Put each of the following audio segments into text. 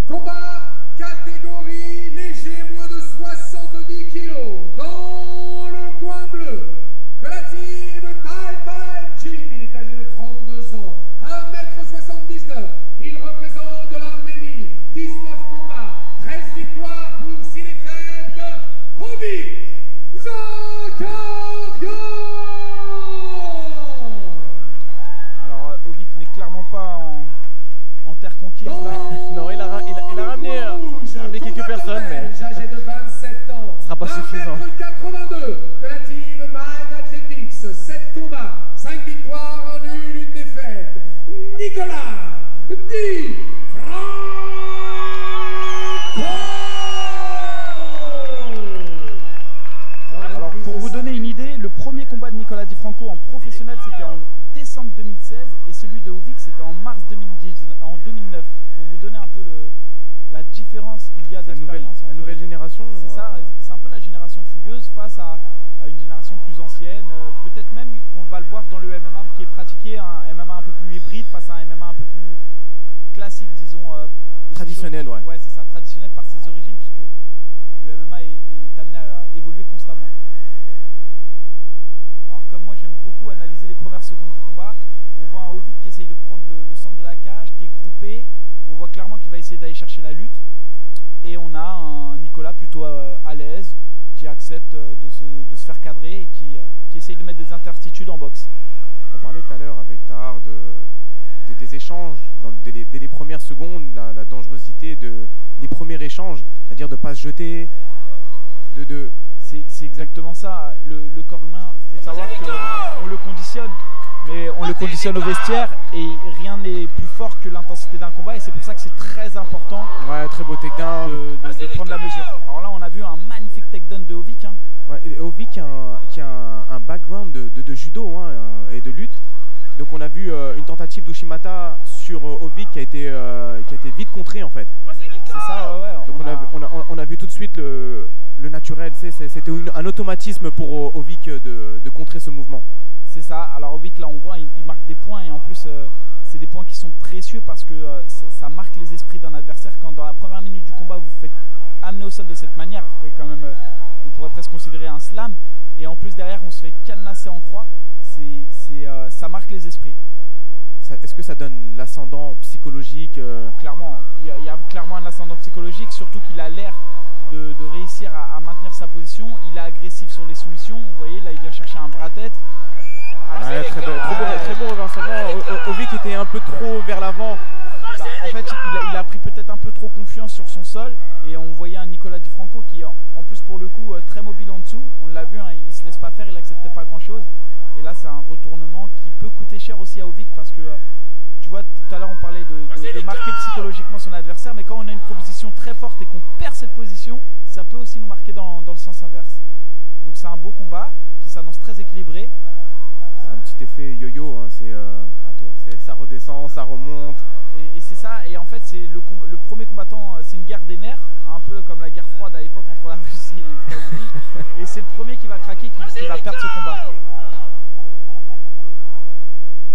Combat catégorie léger moins de 70 kilos. Dans le coin bleu de la team Taipei Gym, il est âgé de 32 ans, 1m79. Il représente l'Arménie. 19 combats, 13 victoires pour 6 défaites. Ovik Zakarian. Alors Ovik n'est clairement pas en terre conquise là. Non, il a ramené quelques personnes, mais âgé de 27 ans, ce sera pas suffisant. 1m82 de la team Mind Athletics, 7 combats, 5 victoires, en une défaite. Nicolas Di Franco. Alors pour vous donner une idée, le premier combat de Nicolas Di Franco en professionnel c'était en décembre 2016 et celui de Ovik c'était en mars 2009. Pour vous donner un peu la différence qu'il y a d'expérience entre la nouvelle génération. C'est ça, c'est un peu la génération fougueuse face à une génération plus ancienne. Peut-être même qu'on va le voir dans le MMA qui est pratiqué, un MMA un peu plus hybride face à un MMA un peu plus classique, disons. Traditionnel, ouais. Ouais, c'est ça, traditionnel par ses origines, puisque le MMA est amené à évoluer constamment. Alors comme moi j'aime beaucoup analyser les premières secondes du combat, on voit un Ovik qui essaye de prendre le centre de la cage, qui est groupé. On voit clairement qu'il va essayer d'aller chercher la lutte. Et on a un Nicolas plutôt à l'aise, qui accepte de se faire cadrer et qui essaye de mettre des intertitudes en boxe. On parlait tout à l'heure avec Tahar des échanges dès les premières secondes, la dangerosité des premiers échanges, c'est-à-dire de ne pas se jeter, C'est exactement ça. Le corps humain, il faut savoir qu'on le conditionne. Mais on le conditionne au vestiaire et rien n'est plus fort que l'intensité d'un combat et c'est pour ça que c'est très important très beau takedown de prendre la mesure. Alors là on a vu un magnifique takedown de Ovik. Ovik qui a un background de judo et de lutte. Donc on a vu une tentative d'Ushimata sur Ovik qui a été vite contrée en fait. C'est ça, ouais. Donc on a vu tout de suite le naturel, c'était un automatisme pour Ovik de contrer ce mouvement. C'est ça, alors Ovik là on voit il marque des points et en plus c'est des points qui sont précieux parce que ça marque les esprits d'un adversaire quand dans la première minute du combat vous vous faites amener au sol de cette manière, quand même on pourrait presque considérer un slam et en plus derrière on se fait cadenasser en croix, ça marque les esprits. Est-ce que ça donne l'ascendant psychologique Clairement, il y a clairement un ascendant psychologique, surtout qu'il a l'air de réussir à maintenir sa position, il est agressif sur les soumissions, vous voyez là il vient chercher un bras-tête. Très beau renversement. Ovik était un peu trop vers l'avant. En fait, il a pris peut-être un peu trop confiance sur son sol et on voyait un Nicolas Di Franco qui, en plus pour le coup, très mobile en dessous. On l'a vu, il se laisse pas faire, il n'acceptait pas grand-chose. Et là, c'est un retournement qui peut coûter cher aussi à Ovik parce que, tu vois, tout à l'heure, on parlait de marquer psychologiquement son adversaire, mais quand on a une proposition très forte et qu'on perd cette position, ça peut aussi nous marquer dans le sens inverse. Donc c'est un beau combat qui s'annonce très équilibré. Un petit effet yo-yo, ça redescend, ça remonte. Et c'est ça, et en fait c'est le premier combattant, c'est une guerre des nerfs, un peu comme la guerre froide à l'époque entre la Russie et les États-Unis. Et c'est le premier qui va craquer, qui va perdre ce combat.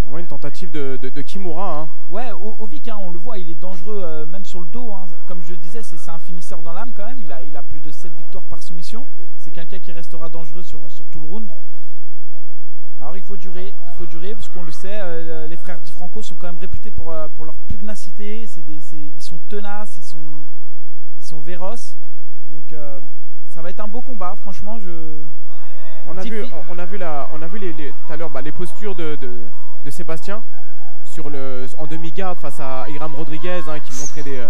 Ouais, une tentative de Kimura. Ouais, Ovik, on le voit, il est dangereux même sur le dos. Comme je disais, c'est un finisseur dans l'âme quand même. Il a plus de 7 victoires par soumission. C'est quelqu'un qui restera dangereux sur tout le round. Alors il faut durer parce qu'on le sait, les frères Di Franco sont quand même réputés pour leur pugnacité, ils sont tenaces, ils sont véroces, donc ça va être un beau combat, franchement. On a vu tout à l'heure les postures de Sébastien en demi-garde face à Iram Rodriguez qui montrait il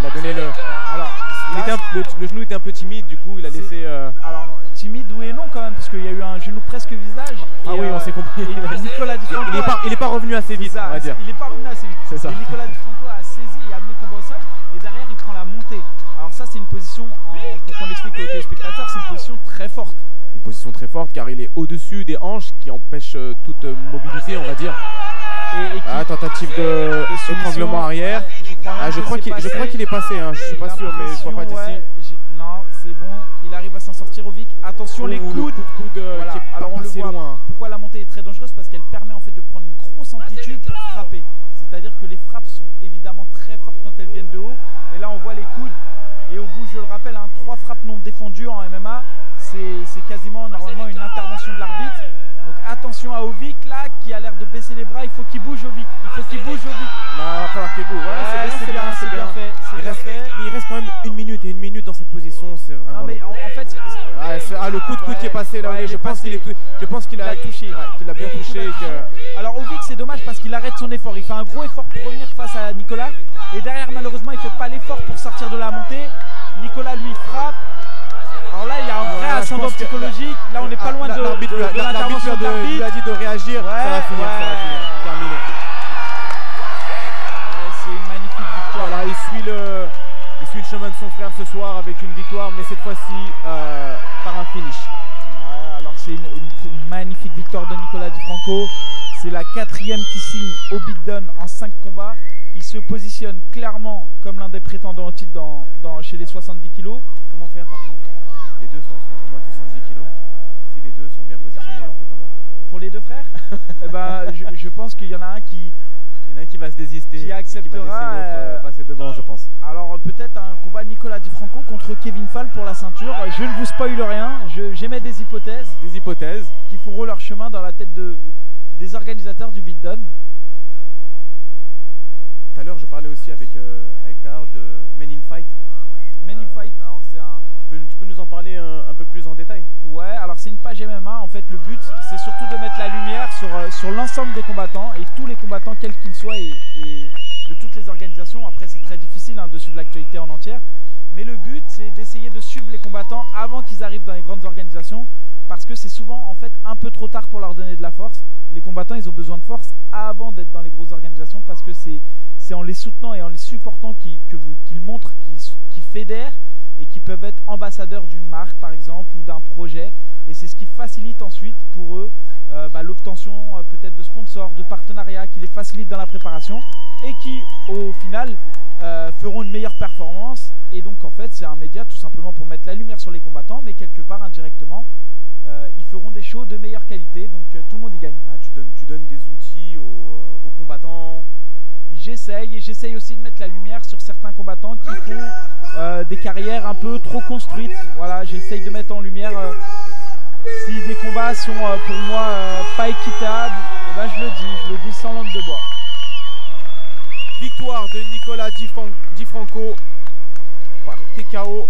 a donné le genou était un peu timide, du coup il a laissé. Alors timide oui et non quand même parce qu'il y a eu un genou presque visage. Oui, on s'est compris. Nicolas Di Franco il est pas revenu assez vite, on va dire. Il est pas revenu assez vite. C'est ça. Et Nicolas Di Franco a saisi et a amené le combat au sol et derrière il prend la montée. Alors ça c'est une position pour qu'on explique aux téléspectateurs, c'est une position très forte. Une position très forte car il est au-dessus des hanches qui empêchent toute mobilité, on va dire. Tentative d'étranglement arrière. Je crois qu'il est passé, je suis pas sûr, mais je vois pas d'ici. Non, c'est bon, il arrive à s'en sortir Ovik. Attention les coudes. Le coup de coude voilà. qui est alors on le voit. loin. Pourquoi la montée est très dangereuse? Parce qu'elle permet en fait de prendre une grosse amplitude pour frapper. C'est-à-dire que les frappes sont évidemment très fortes quand elles viennent de haut. Et là, on voit les coudes. Et au bout, je le rappelle, 3 frappes non défendues en MMA, c'est quasiment normalement une intervention de l'arbitre. Donc attention à Ovik là qui a l'air de baisser les bras, il faut qu'il bouge Ovik. Il faut qu'il bouge Ovik. Non, il va falloir qu'il bouge. Ouais, c'est bien fait. Mais il reste quand même 1 minute et 1 minute dans cette position, c'est vraiment. Non mais en fait, le coup de coude qui est passé là, je pense qu'il a touché, qu'il a bien touché. Alors Ovik c'est dommage parce qu'il arrête son effort, il fait un gros effort pour revenir face à Nicolas et derrière malheureusement il fait pas l'effort pour sortir de la montée. Nicolas lui frappe. Alors là, il y a un vrai ascendant psychologique. Là, on n'est pas loin de l'intervention de l'arbitre. Il a dit de réagir. Ça va finir. Terminé. C'est une magnifique victoire. Voilà, il suit le chemin de son frère ce soir avec une victoire, mais cette fois-ci par un finish. Alors, c'est une magnifique victoire de Nicolas Di Franco. C'est la 4e qui signe au beatdown en 5 combats. Il se positionne clairement comme l'un des prétendants au titre chez les 70 kg. Comment faire par contre? Les deux sont au moins de 70 kg. Si les deux sont bien positionnés, on fait comment? Pour les deux frères je pense qu'il y en a un qui... Il y en a un qui va se désister. Qui acceptera. Qui va laisser l'autre passer devant, je pense. Alors peut-être un combat Nicolas Di Franco contre Kevin Fall pour la ceinture. Je ne vous spoil rien. J'émets des hypothèses. Des hypothèses. Qui feront leur chemin dans la tête des organisateurs du beatdown. Tout à l'heure, je parlais aussi avec Tahar de Men in Fight. Men in Fight, alors c'est un... Tu peux nous en parler un peu plus en détail? Ouais, alors c'est une page MMA. En fait, le but, c'est surtout de mettre la lumière sur l'ensemble des combattants et tous les combattants, quels qu'ils soient, et de toutes les organisations. Après, c'est très difficile de suivre l'actualité en entière. Mais le but, c'est d'essayer de suivre les combattants avant qu'ils arrivent dans les grandes organisations, parce que c'est souvent en fait un peu trop tard pour leur donner de la force. Les combattants, ils ont besoin de force avant d'être dans les grosses organisations, parce que c'est en les soutenant et en les supportant qu'ils montrent, qu'ils fédèrent et qui peuvent être ambassadeurs d'une marque par exemple ou d'un projet, et c'est ce qui facilite ensuite pour eux l'obtention peut-être de sponsors, de partenariats, qui les facilitent dans la préparation et qui au final feront une meilleure performance. Et donc en fait c'est un média tout simplement pour mettre la lumière sur les combattants, mais quelque part indirectement ils feront des shows de meilleure qualité, donc tout le monde y gagne. Tu donnes des outils aux combattants. J'essaye aussi de mettre la lumière sur certains combattants qui font des carrières un peu trop construites. Voilà, j'essaye de mettre en lumière si des combats sont pour moi pas équitables, et ben je le dis sans langue de bois. Victoire de Nicolas Di Franco par TKO.